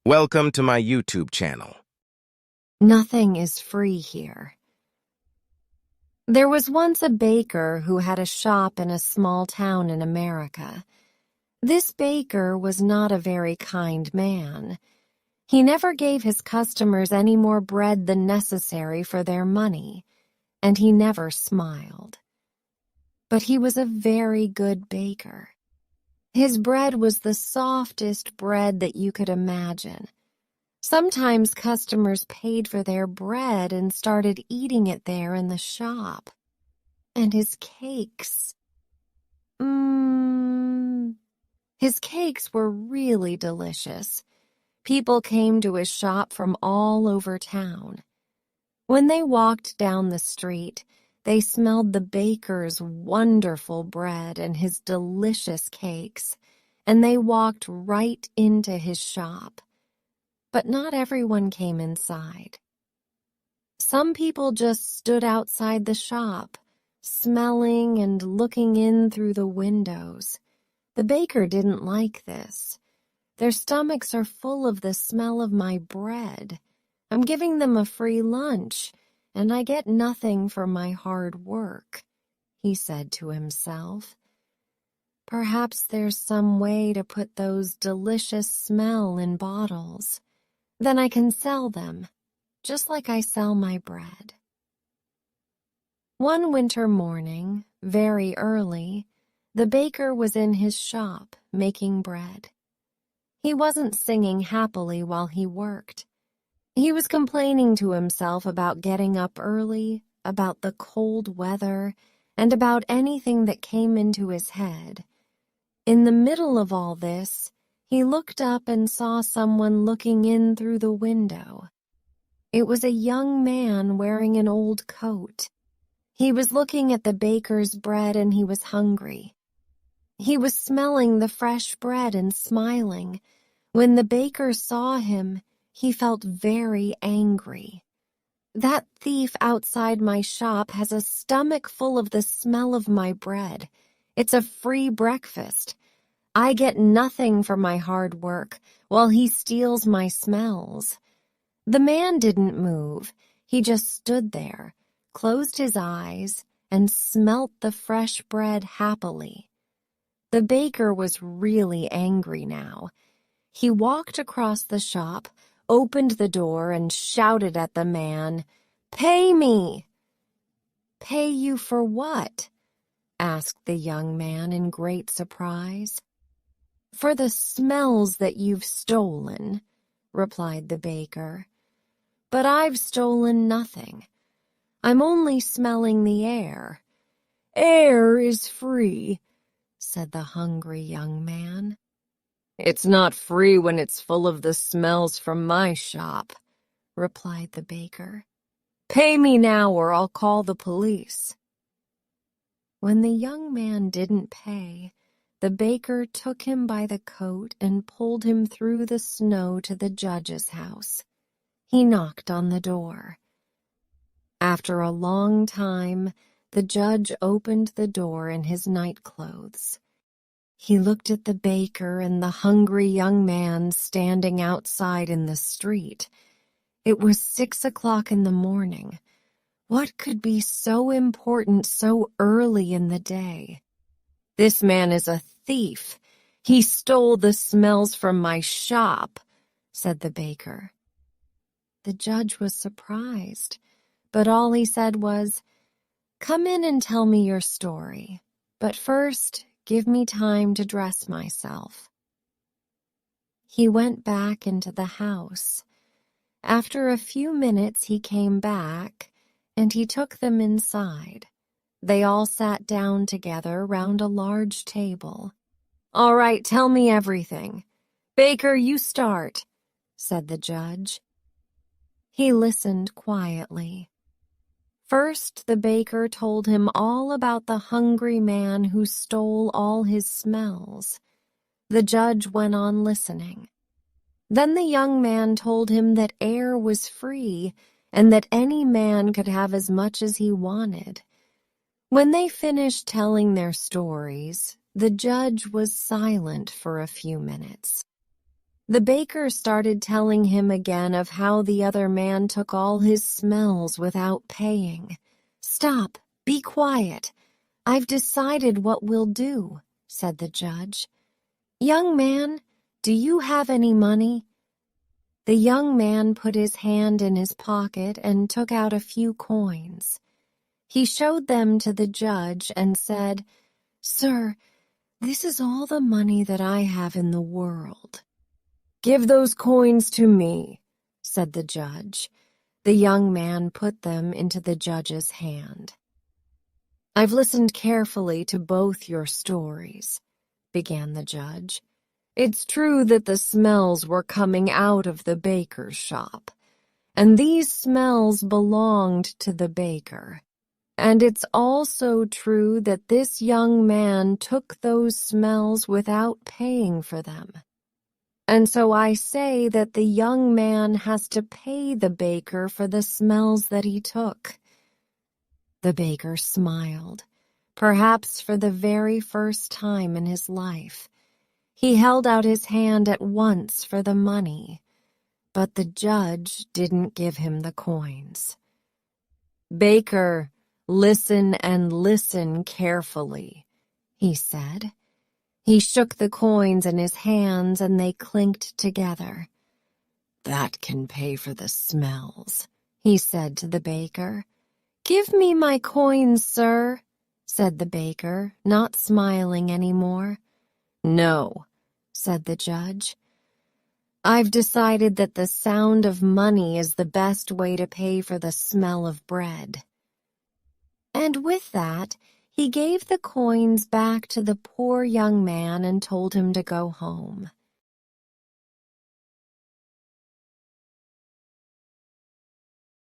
Welcome to my YouTube channel. Nothing is free here. There was once a baker who had a shop in a small town in America. This baker was not a very kind man. He never gave his customers any more bread than necessary for their money, and he never smiled. But he was a very good baker. His bread was the softest bread that you could imagine. Sometimes customers paid for their bread and started eating it there in the shop. And his cakes. His cakes were really delicious. People came to his shop from all over town. When they walked down the street, they smelled the baker's wonderful bread and his delicious cakes, and they walked right into his shop. But not everyone came inside. Some people just stood outside the shop, smelling and looking in through the windows. The baker didn't like this. Their stomachs are full of the smell of my bread. I'm giving them a free lunch, and I get nothing for my hard work, he said to himself. Perhaps there's some way to put those delicious smell in bottles. Then I can sell them, just like I sell my bread. One winter morning, very early, the baker was in his shop making bread. He wasn't singing happily while he worked. He was complaining to himself about getting up early, about the cold weather, and about anything that came into his head. In the middle of all this, he looked up and saw someone looking in through the window. It was a young man wearing an old coat. He was looking at the baker's bread and he was hungry. He was smelling the fresh bread and smiling. When the baker saw him, he felt very angry. That thief outside my shop has a stomach full of the smell of my bread. It's a free breakfast. I get nothing for my hard work while he steals my smells. The man didn't move. He just stood there, closed his eyes, and smelt the fresh bread happily. The baker was really angry now. He walked across the shop, opened the door, and shouted at the man, "Pay me!" "Pay you for what?" asked the young man in great surprise. "For the smells that you've stolen," replied the baker. "But I've stolen nothing. I'm only smelling the air." "Air is free," said the hungry young man. "It's not free when it's full of the smells from my shop," replied the baker. "Pay me now or I'll call the police." When the young man didn't pay, the baker took him by the coat and pulled him through the snow to the judge's house. He knocked on the door. After a long time, the judge opened the door in his nightclothes. He looked at the baker and the hungry young man standing outside in the street. It was 6 o'clock in the morning. What could be so important so early in the day? "This man is a thief. He stole the smells from my shop," said the baker. The judge was surprised, but all he said was, "Come in and tell me your story, but first give me time to dress myself." He went back into the house. After a few minutes he came back, and he took them inside. They all sat down together round a large table. "All right, tell me everything. Baker, you start," said the judge. He listened quietly. First, the baker told him all about the hungry man who stole all his smells. The judge went on listening. Then the young man told him that air was free and that any man could have as much as he wanted. When they finished telling their stories, the judge was silent for a few minutes. The baker started telling him again of how the other man took all his smells without paying. "Stop, be quiet. I've decided what we'll do," said the judge. "Young man, do you have any money?" The young man put his hand in his pocket and took out a few coins. He showed them to the judge and said, "Sir, this is all the money that I have in the world." "Give those coins to me," said the judge. The young man put them into the judge's hand. "I've listened carefully to both your stories," began the judge. "It's true that the smells were coming out of the baker's shop, and these smells belonged to the baker. And it's also true that this young man took those smells without paying for them. And so I say that the young man has to pay the baker for the smells that he took." The baker smiled, perhaps for the very first time in his life. He held out his hand at once for the money, but the judge didn't give him the coins. "Baker, listen and listen carefully," he said. He shook the coins in his hands and they clinked together. "That can pay for the smells," he said to the baker. "Give me my coins, sir," said the baker, not smiling anymore. "No," said the judge. "I've decided that the sound of money is the best way to pay for the smell of bread." And with that, he gave the coins back to the poor young man and told him to go home.